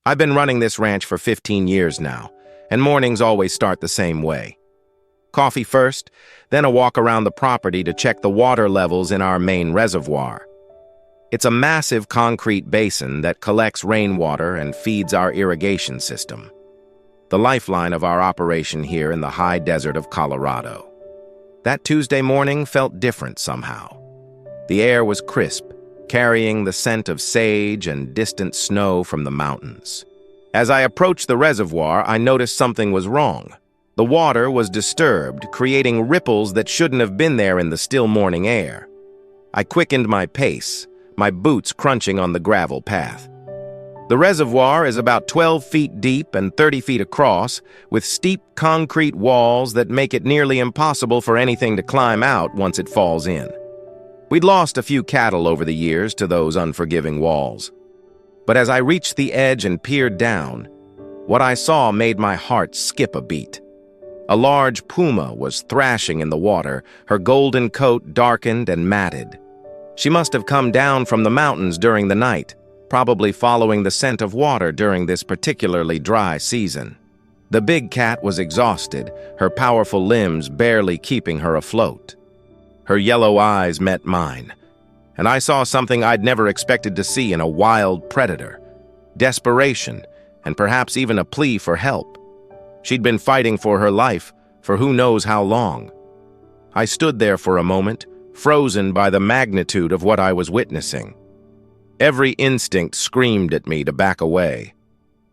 I've been running this ranch for 15 years now, and mornings always start the same way. Coffee first, then a walk around the property to check the water levels in our main reservoir. It's a massive concrete basin that collects rainwater and feeds our irrigation system, the lifeline of our operation here in the high desert of Colorado. That Tuesday morning felt different somehow. The air was crisp, carrying the scent of sage and distant snow from the mountains. As I approached the reservoir, I noticed something was wrong. The water was disturbed, creating ripples that shouldn't have been there in the still morning air. I quickened my pace, my boots crunching on the gravel path. The reservoir is about 12 feet deep and 30 feet across, with steep concrete walls that make it nearly impossible for anything to climb out once it falls in. We'd lost a few cattle over the years to those unforgiving walls. But as I reached the edge and peered down, what I saw made my heart skip a beat. A large puma was thrashing in the water, her golden coat darkened and matted. She must have come down from the mountains during the night, probably following the scent of water during this particularly dry season. The big cat was exhausted, her powerful limbs barely keeping her afloat. Her yellow eyes met mine, and I saw something I'd never expected to see in a wild predator: desperation, and perhaps even a plea for help. She'd been fighting for her life for who knows how long. I stood there for a moment, frozen by the magnitude of what I was witnessing. Every instinct screamed at me to back away.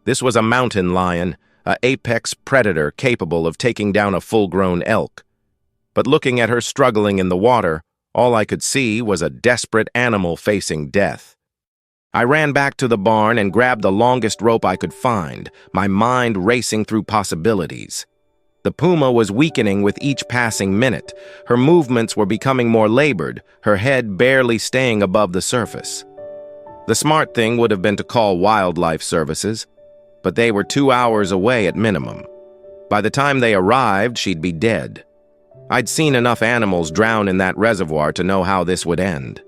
This was a mountain lion, an apex predator capable of taking down a full-grown elk. But looking at her struggling in the water, all I could see was a desperate animal facing death. I ran back to the barn and grabbed the longest rope I could find, my mind racing through possibilities. The puma was weakening with each passing minute. Her movements were becoming more labored, her head barely staying above the surface. The smart thing would have been to call wildlife services, but they were 2 hours away at minimum. By the time they arrived, she'd be dead. I'd seen enough animals drown in that reservoir to know how this would end.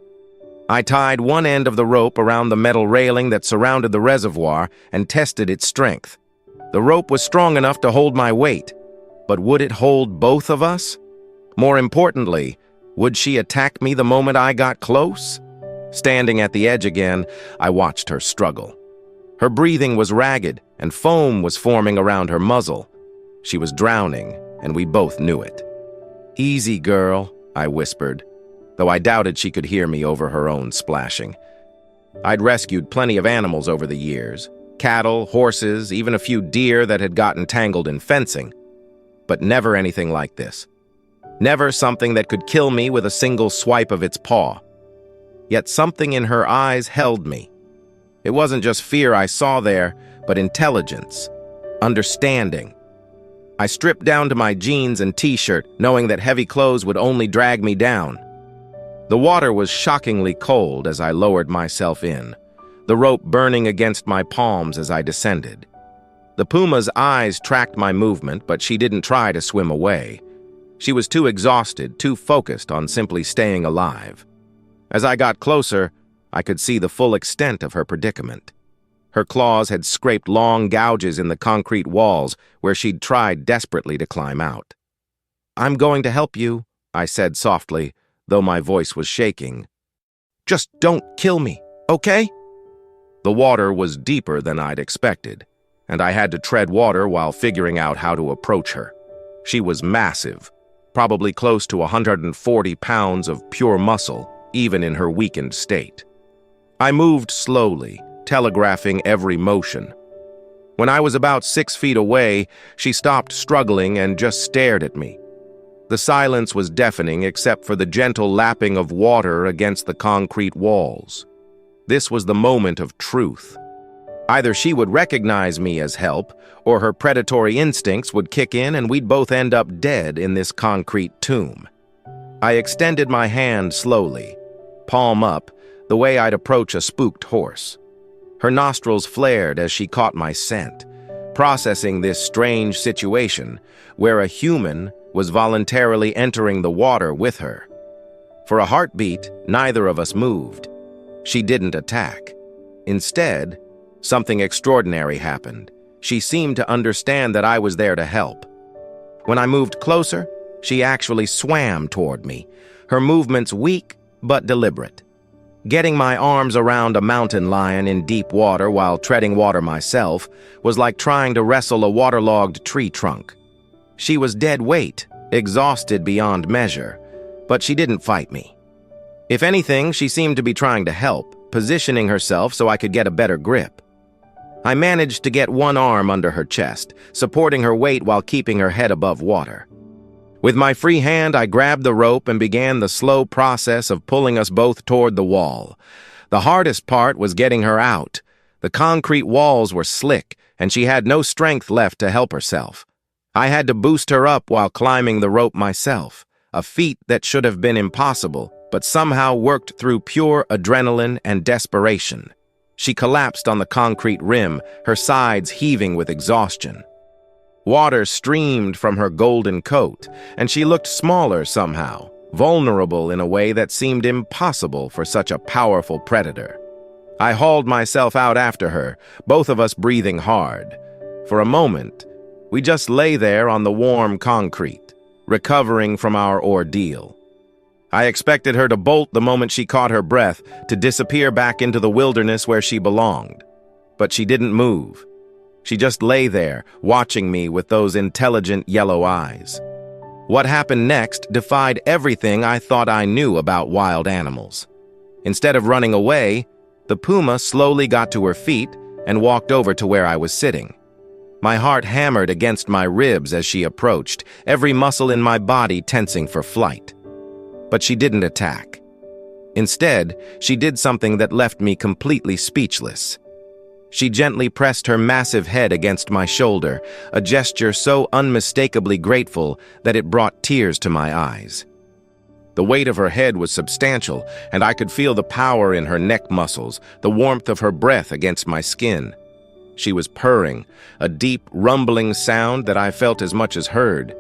I tied one end of the rope around the metal railing that surrounded the reservoir and tested its strength. The rope was strong enough to hold my weight, but would it hold both of us? More importantly, would she attack me the moment I got close? Standing at the edge again, I watched her struggle. Her breathing was ragged, and foam was forming around her muzzle. She was drowning, and we both knew it. "Easy, girl," I whispered, though I doubted she could hear me over her own splashing. I'd rescued plenty of animals over the years: cattle, horses, even a few deer that had gotten tangled in fencing. But never anything like this. Never something that could kill me with a single swipe of its paw. Yet something in her eyes held me. It wasn't just fear I saw there, but intelligence, understanding. I stripped down to my jeans and t-shirt, knowing that heavy clothes would only drag me down. The water was shockingly cold as I lowered myself in, the rope burning against my palms as I descended. The puma's eyes tracked my movement, but she didn't try to swim away. She was too exhausted, too focused on simply staying alive. As I got closer, I could see the full extent of her predicament. Her claws had scraped long gouges in the concrete walls where she'd tried desperately to climb out. "I'm going to help you," I said softly, though my voice was shaking. "Just don't kill me, okay?" The water was deeper than I'd expected, and I had to tread water while figuring out how to approach her. She was massive, probably close to 140 pounds of pure muscle, even in her weakened state. I moved slowly, telegraphing every motion. When I was about 6 feet away, she stopped struggling and just stared at me. The silence was deafening except for the gentle lapping of water against the concrete walls. This was the moment of truth. Either she would recognize me as help, or her predatory instincts would kick in and we'd both end up dead in this concrete tomb. I extended my hand slowly, palm up, the way I'd approach a spooked horse. Her nostrils flared as she caught my scent, processing this strange situation where a human was voluntarily entering the water with her. For a heartbeat, neither of us moved. She didn't attack. Instead, Something extraordinary happened. She seemed to understand that I was there to help. When I moved closer, she actually swam toward me, her movements weak but deliberate. Getting my arms around a mountain lion in deep water while treading water myself was like trying to wrestle a waterlogged tree trunk. She was dead weight, exhausted beyond measure, but she didn't fight me. If anything, she seemed to be trying to help, positioning herself so I could get a better grip. I managed to get one arm under her chest, supporting her weight while keeping her head above water. With my free hand, I grabbed the rope and began the slow process of pulling us both toward the wall. The hardest part was getting her out. The concrete walls were slick, and she had no strength left to help herself. I had to boost her up while climbing the rope myself, a feat that should have been impossible, but somehow worked through pure adrenaline and desperation. She collapsed on the concrete rim, her sides heaving with exhaustion. Water streamed from her golden coat, and she looked smaller somehow, vulnerable in a way that seemed impossible for such a powerful predator. I hauled myself out after her, both of us breathing hard. For a moment, we just lay there on the warm concrete, recovering from our ordeal. I expected her to bolt the moment she caught her breath, to disappear back into the wilderness where she belonged. But she didn't move. She just lay there, watching me with those intelligent yellow eyes. What happened next defied everything I thought I knew about wild animals. Instead of running away, the puma slowly got to her feet and walked over to where I was sitting. My heart hammered against my ribs as she approached, every muscle in my body tensing for flight. But she didn't attack. Instead, she did something that left me completely speechless. She gently pressed her massive head against my shoulder, a gesture so unmistakably grateful that it brought tears to my eyes. The weight of her head was substantial, and I could feel the power in her neck muscles, the warmth of her breath against my skin. She was purring, a deep, rumbling sound that I felt as much as heard.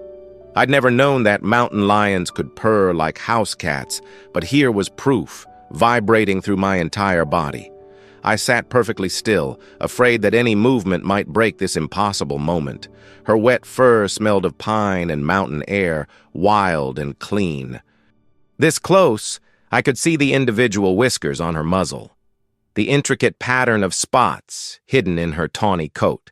I'd never known that mountain lions could purr like house cats, but here was proof, vibrating through my entire body. I sat perfectly still, afraid that any movement might break this impossible moment. Her wet fur smelled of pine and mountain air, wild and clean. This close, I could see the individual whiskers on her muzzle, the intricate pattern of spots hidden in her tawny coat.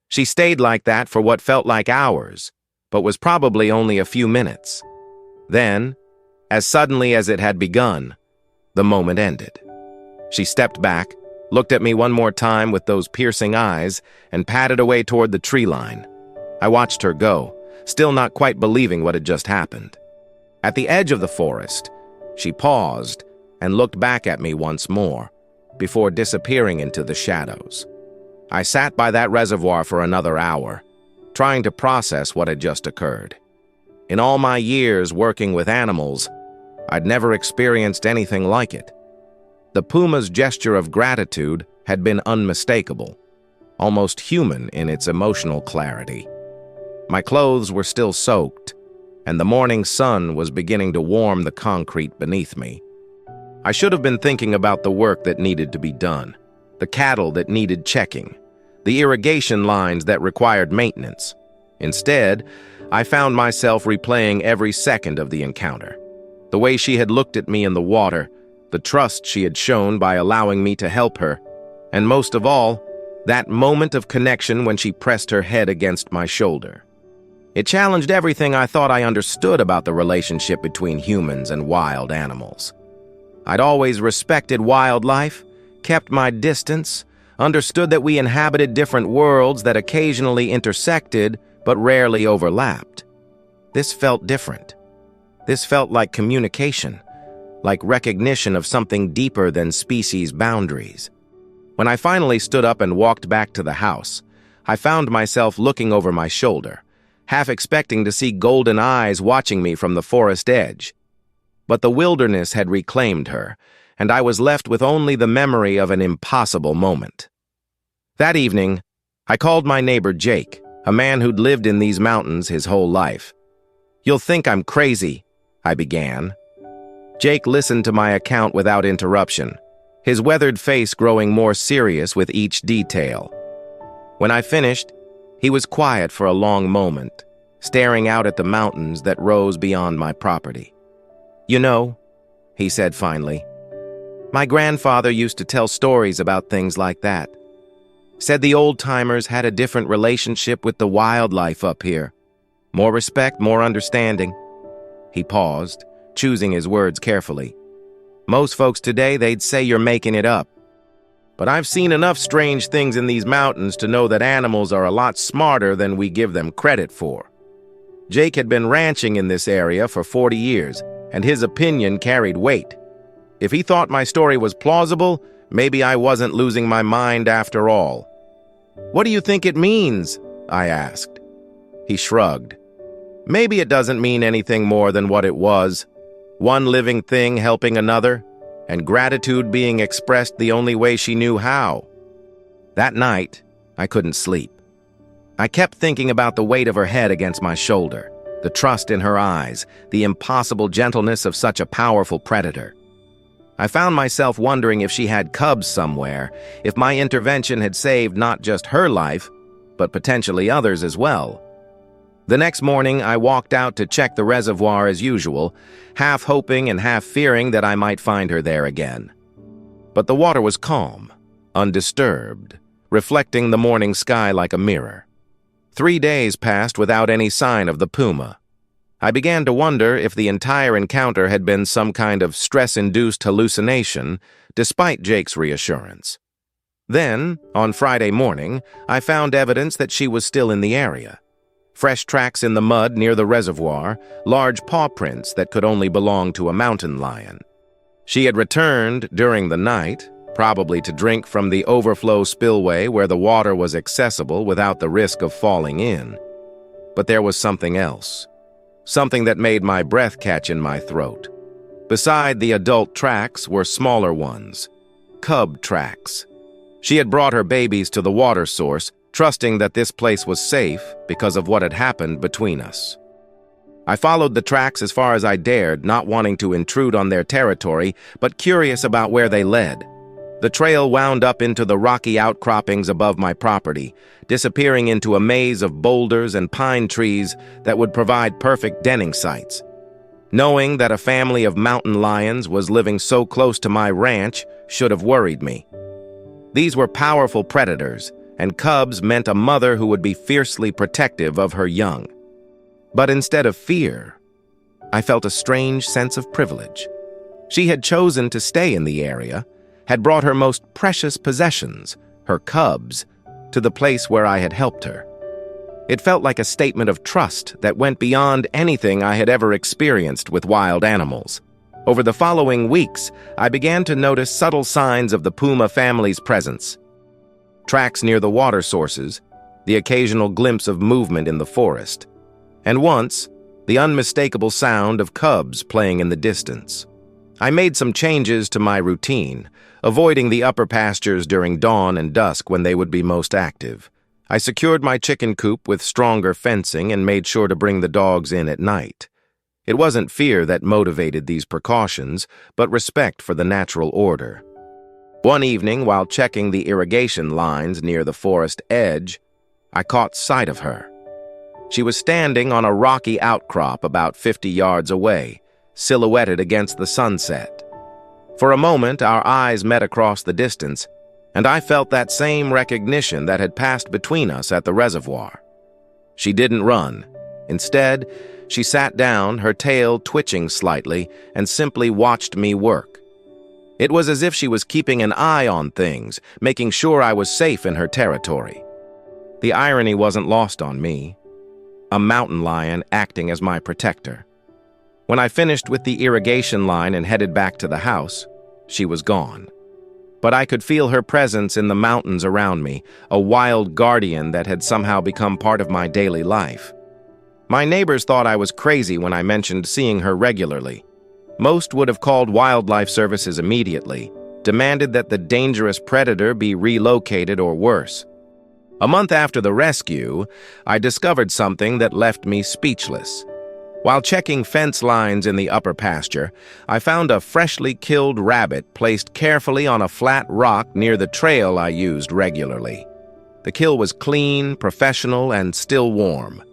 She stayed like that for what felt like hours, but was probably only a few minutes. Then, as suddenly as it had begun, the moment ended. She stepped back, looked at me one more time with those piercing eyes, and padded away toward the tree line. I watched her go, still not quite believing what had just happened. At the edge of the forest, she paused and looked back at me once more, before disappearing into the shadows. I sat by that reservoir for another hour, trying to process what had just occurred. In all my years working with animals, I'd never experienced anything like it. The puma's gesture of gratitude had been unmistakable, almost human in its emotional clarity. My clothes were still soaked, and the morning sun was beginning to warm the concrete beneath me. I should have been thinking about the work that needed to be done, the cattle that needed checking, the irrigation lines that required maintenance. Instead, I found myself replaying every second of the encounter. The way she had looked at me in the water, the trust she had shown by allowing me to help her, and most of all, that moment of connection when she pressed her head against my shoulder. It challenged everything I thought I understood about the relationship between humans and wild animals. I'd always respected wildlife, kept my distance, understood that we inhabited different worlds that occasionally intersected but rarely overlapped. This felt different. This felt like communication, like recognition of something deeper than species boundaries. When I finally stood up and walked back to the house, I found myself looking over my shoulder, half expecting to see golden eyes watching me from the forest edge. But the wilderness had reclaimed her, and I was left with only the memory of an impossible moment. That evening, I called my neighbor Jake, a man who'd lived in these mountains his whole life. "You'll think I'm crazy," I began. Jake listened to my account without interruption. his weathered face growing more serious with each detail. When I finished, he was quiet for a long moment, staring out at the mountains that rose beyond my property. "You know," he said finally, "my grandfather used to tell stories about things like that. Said the old-timers had a different relationship with the wildlife up here. More respect, more understanding." He paused, choosing his words carefully. "Most folks today, they'd say you're making it up. But I've seen enough strange things in these mountains to know that animals are a lot smarter than we give them credit for." Jake had been ranching in this area for 40 years, and his opinion carried weight. If he thought my story was plausible, maybe I wasn't losing my mind after all. "What do you think it means?" I asked. He shrugged. "Maybe it doesn't mean anything more than what it was. One living thing helping another, and gratitude being expressed the only way she knew how." That night, I couldn't sleep. I kept thinking about the weight of her head against my shoulder, the trust in her eyes, the impossible gentleness of such a powerful predator. I found myself wondering if she had cubs somewhere, if my intervention had saved not just her life, but potentially others as well. The next morning, I walked out to check the reservoir as usual, half hoping and half fearing that I might find her there again. But the water was calm, undisturbed, reflecting the morning sky like a mirror. 3 days passed without any sign of the Puma. I began to wonder if the entire encounter had been some kind of stress-induced hallucination, despite Jake's reassurance. Then, on Friday morning, I found evidence that she was still in the area. Fresh tracks in the mud near the reservoir, large paw prints that could only belong to a mountain lion. She had returned during the night, probably to drink from the overflow spillway where the water was accessible without the risk of falling in. But there was something else. Something that made my breath catch in my throat. Beside the adult tracks were smaller ones, cub tracks. She had brought her babies to the water source, trusting that this place was safe because of what had happened between us. I followed the tracks as far as I dared, not wanting to intrude on their territory, but curious about where they led. The trail wound up into the rocky outcroppings above my property, disappearing into a maze of boulders and pine trees that would provide perfect denning sites. Knowing that a family of mountain lions was living so close to my ranch should have worried me. These were powerful predators, and cubs meant a mother who would be fiercely protective of her young. But instead of fear, I felt a strange sense of privilege. She had chosen to stay in the area, had brought her most precious possessions, her cubs, to the place where I had helped her. It felt like a statement of trust that went beyond anything I had ever experienced with wild animals. Over the following weeks, I began to notice subtle signs of the Puma family's presence. Tracks near the water sources, the occasional glimpse of movement in the forest, and once, the unmistakable sound of cubs playing in the distance. I made some changes to my routine, avoiding the upper pastures during dawn and dusk when they would be most active. I secured my chicken coop with stronger fencing and made sure to bring the dogs in at night. It wasn't fear that motivated these precautions, but respect for the natural order. One evening, while checking the irrigation lines near the forest edge, I caught sight of her. She was standing on a rocky outcrop about 50 yards away, silhouetted against the sunset. For a moment, our eyes met across the distance, and I felt that same recognition that had passed between us at the reservoir. She didn't run. Instead, she sat down, her tail twitching slightly, and simply watched me work. It was as if she was keeping an eye on things, making sure I was safe in her territory. The irony wasn't lost on me. A mountain lion acting as my protector. When I finished with the irrigation line and headed back to the house, she was gone. But I could feel her presence in the mountains around me, a wild guardian that had somehow become part of my daily life. My neighbors thought I was crazy when I mentioned seeing her regularly. Most would have called wildlife services immediately, demanded that the dangerous predator be relocated or worse. A month after the rescue, I discovered something that left me speechless. While checking fence lines in the upper pasture, I found a freshly killed rabbit placed carefully on a flat rock near the trail I used regularly. The kill was clean, professional, and still warm.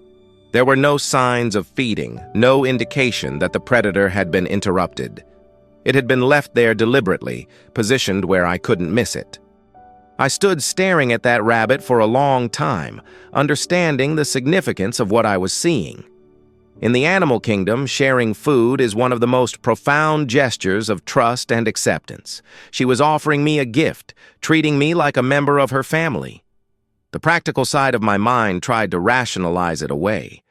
There were no signs of feeding, no indication that the predator had been interrupted. It had been left there deliberately, positioned where I couldn't miss it. I stood staring at that rabbit for a long time, understanding the significance of what I was seeing. In the animal kingdom, sharing food is one of the most profound gestures of trust and acceptance. She was offering me a gift, treating me like a member of her family. The practical side of my mind tried to rationalize it away.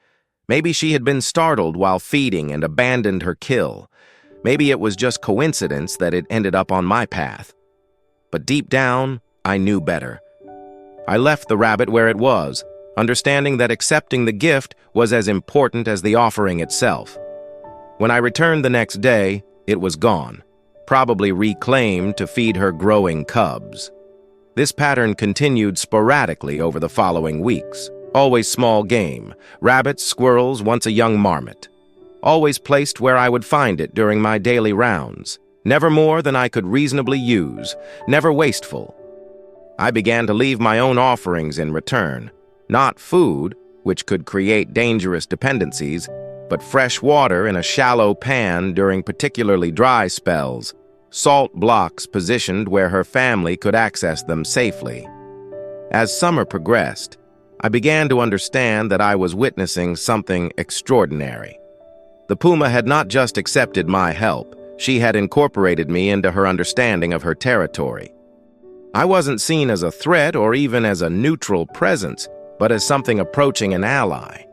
Maybe she had been startled while feeding and abandoned her kill. Maybe it was just coincidence that it ended up on my path. But deep down, I knew better. I left the rabbit where it was, understanding that accepting the gift was as important as the offering itself. When I returned the next day, it was gone, probably reclaimed to feed her growing cubs. This pattern continued sporadically over the following weeks. Always small game, rabbits, squirrels, once a young marmot. Always placed where I would find it during my daily rounds. Never more than I could reasonably use, never wasteful. I began to leave my own offerings in return. Not food, which could create dangerous dependencies, but fresh water in a shallow pan during particularly dry spells, salt blocks positioned where her family could access them safely. As summer progressed, I began to understand that I was witnessing something extraordinary. The Puma had not just accepted my help, she had incorporated me into her understanding of her territory. I wasn't seen as a threat or even as a neutral presence, but as something approaching an ally.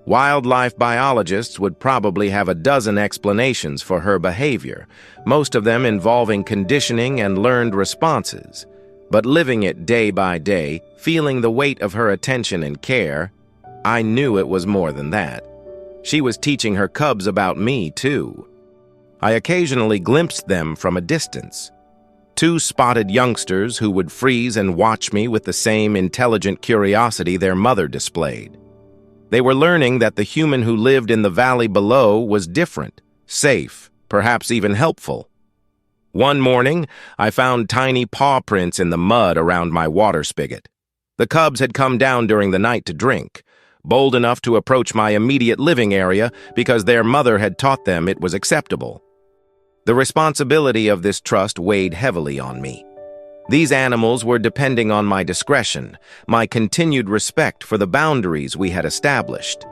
Wildlife biologists would probably have a dozen explanations for her behavior, most of them involving conditioning and learned responses. But living it day by day, feeling the weight of her attention and care, I knew it was more than that. She was teaching her cubs about me, too. I occasionally glimpsed them from a distance. Two spotted youngsters who would freeze and watch me with the same intelligent curiosity their mother displayed. They were learning that the human who lived in the valley below was different, safe, perhaps even helpful. One morning, I found tiny paw prints in the mud around my water spigot. The cubs had come down during the night to drink, bold enough to approach my immediate living area because their mother had taught them it was acceptable. The responsibility of this trust weighed heavily on me. These animals were depending on my discretion, my continued respect for the boundaries we had established.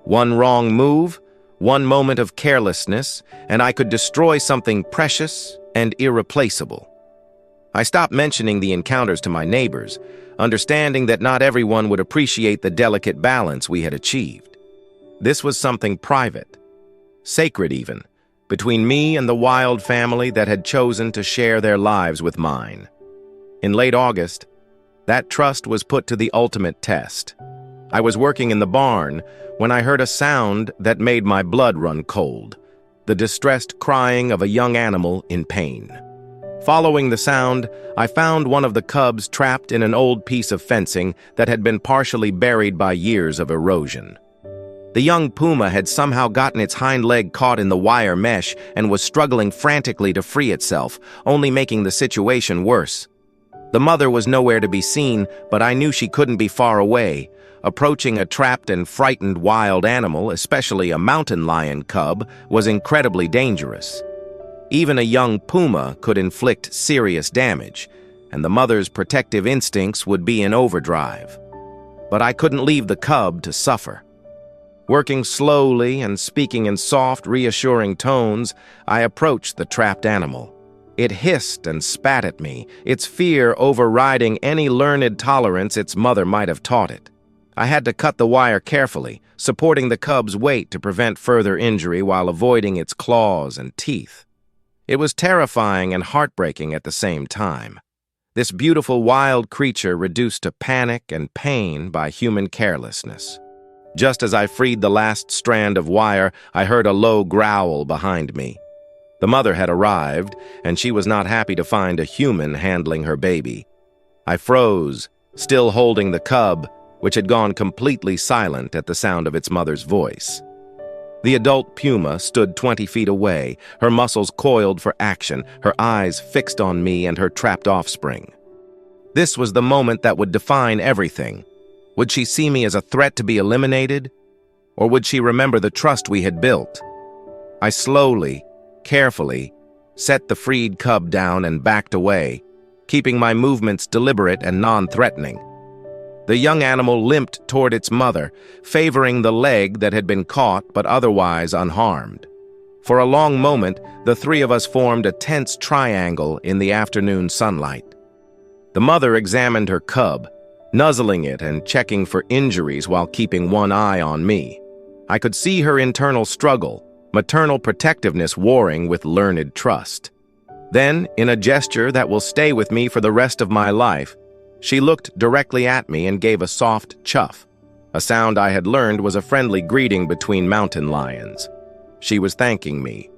One wrong move, one moment of carelessness, and I could destroy something precious and irreplaceable. I stopped mentioning the encounters to my neighbors, understanding that not everyone would appreciate the delicate balance we had achieved. This was something private, sacred even, between me and the wild family that had chosen to share their lives with mine. In late August, that trust was put to the ultimate test. I was working in the barn when I heard a sound that made my blood run cold, the distressed crying of a young animal in pain. Following the sound, I found one of the cubs trapped in an old piece of fencing that had been partially buried by years of erosion. The young puma had somehow gotten its hind leg caught in the wire mesh and was struggling frantically to free itself, only making the situation worse. The mother was nowhere to be seen, but I knew she couldn't be far away. Approaching a trapped and frightened wild animal, especially a mountain lion cub, was incredibly dangerous. Even a young puma could inflict serious damage, and the mother's protective instincts would be in overdrive. But I couldn't leave the cub to suffer. Working slowly and speaking in soft, reassuring tones, I approached the trapped animal. It hissed and spat at me, its fear overriding any learned tolerance its mother might have taught it. I had to cut the wire carefully, supporting the cub's weight to prevent further injury while avoiding its claws and teeth. It was terrifying and heartbreaking at the same time. This beautiful wild creature reduced to panic and pain by human carelessness. Just as I freed the last strand of wire, I heard a low growl behind me. The mother had arrived, and she was not happy to find a human handling her baby. I froze, still holding the cub, which had gone completely silent at the sound of its mother's voice. The adult Puma stood 20 feet away, her muscles coiled for action, her eyes fixed on me and her trapped offspring. This was the moment that would define everything. Would she see me as a threat to be eliminated? Or would she remember the trust we had built? I slowly, carefully, set the freed cub down and backed away, keeping my movements deliberate and non-threatening. The young animal limped toward its mother, favoring the leg that had been caught but otherwise unharmed. For a long moment, the three of us formed a tense triangle in the afternoon sunlight. The mother examined her cub, nuzzling it and checking for injuries while keeping one eye on me. I could see her internal struggle, maternal protectiveness warring with learned trust. Then, in a gesture that will stay with me for the rest of my life, she looked directly at me and gave a soft chuff. A sound I had learned was a friendly greeting between mountain lions. She was thanking me.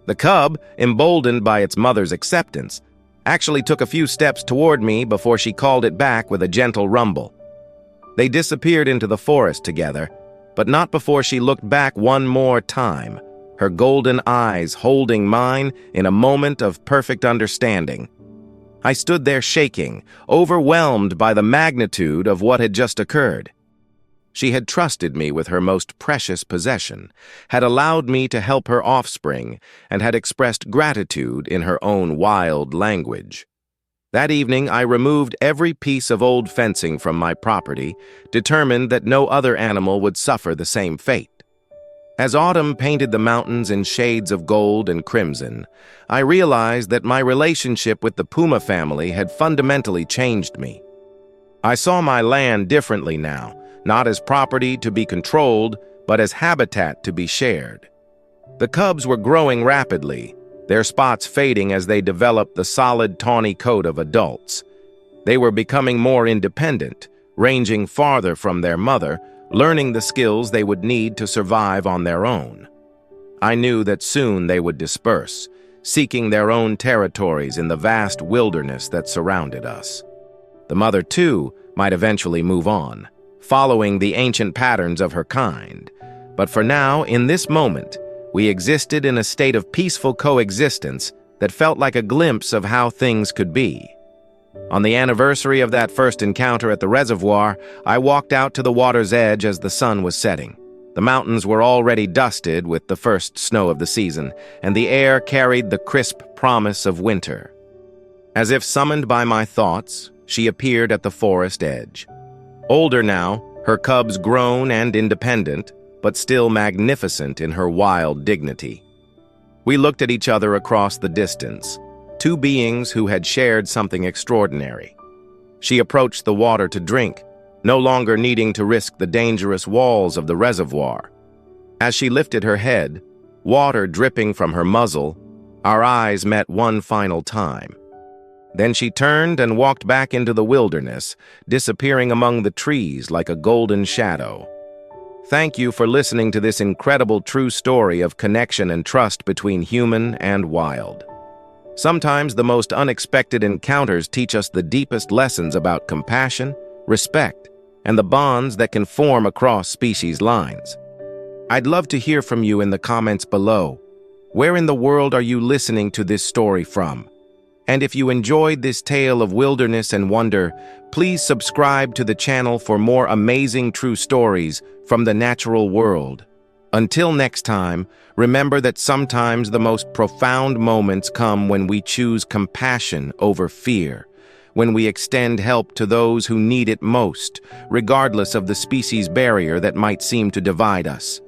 The cub, emboldened by its mother's acceptance, actually took a few steps toward me before she called it back with a gentle rumble. They disappeared into the forest together, but not before she looked back one more time, her golden eyes holding mine in a moment of perfect understanding. I stood there shaking, overwhelmed by the magnitude of what had just occurred. She had trusted me with her most precious possession, had allowed me to help her offspring, and had expressed gratitude in her own wild language. That evening, I removed every piece of old fencing from my property, determined that no other animal would suffer the same fate. As autumn painted the mountains in shades of gold and crimson, I realized that my relationship with the Puma family had fundamentally changed me. I saw my land differently now, not as property to be controlled, but as habitat to be shared. The cubs were growing rapidly, their spots fading as they developed the solid, tawny coat of adults. They were becoming more independent, ranging farther from their mother, learning the skills they would need to survive on their own. I knew that soon they would disperse, seeking their own territories in the vast wilderness that surrounded us. The mother, too, might eventually move on, following the ancient patterns of her kind. But for now, in this moment, we existed in a state of peaceful coexistence that felt like a glimpse of how things could be. On the anniversary of that first encounter at the reservoir, I walked out to the water's edge as the sun was setting. The mountains were already dusted with the first snow of the season, and the air carried the crisp promise of winter. As if summoned by my thoughts, she appeared at the forest edge. Older now, her cubs grown and independent, but still magnificent in her wild dignity. We looked at each other across the distance, two beings who had shared something extraordinary. She approached the water to drink, no longer needing to risk the dangerous walls of the reservoir. As she lifted her head, water dripping from her muzzle, our eyes met one final time. Then she turned and walked back into the wilderness, disappearing among the trees like a golden shadow. Thank you for listening to this incredible true story of connection and trust between human and wild. Sometimes the most unexpected encounters teach us the deepest lessons about compassion, respect, and the bonds that can form across species lines. I'd love to hear from you in the comments below. Where in the world are you listening to this story from? And if you enjoyed this tale of wilderness and wonder, please subscribe to the channel for more amazing true stories from the natural world. Until next time, remember that sometimes the most profound moments come when we choose compassion over fear, when we extend help to those who need it most, regardless of the species barrier that might seem to divide us.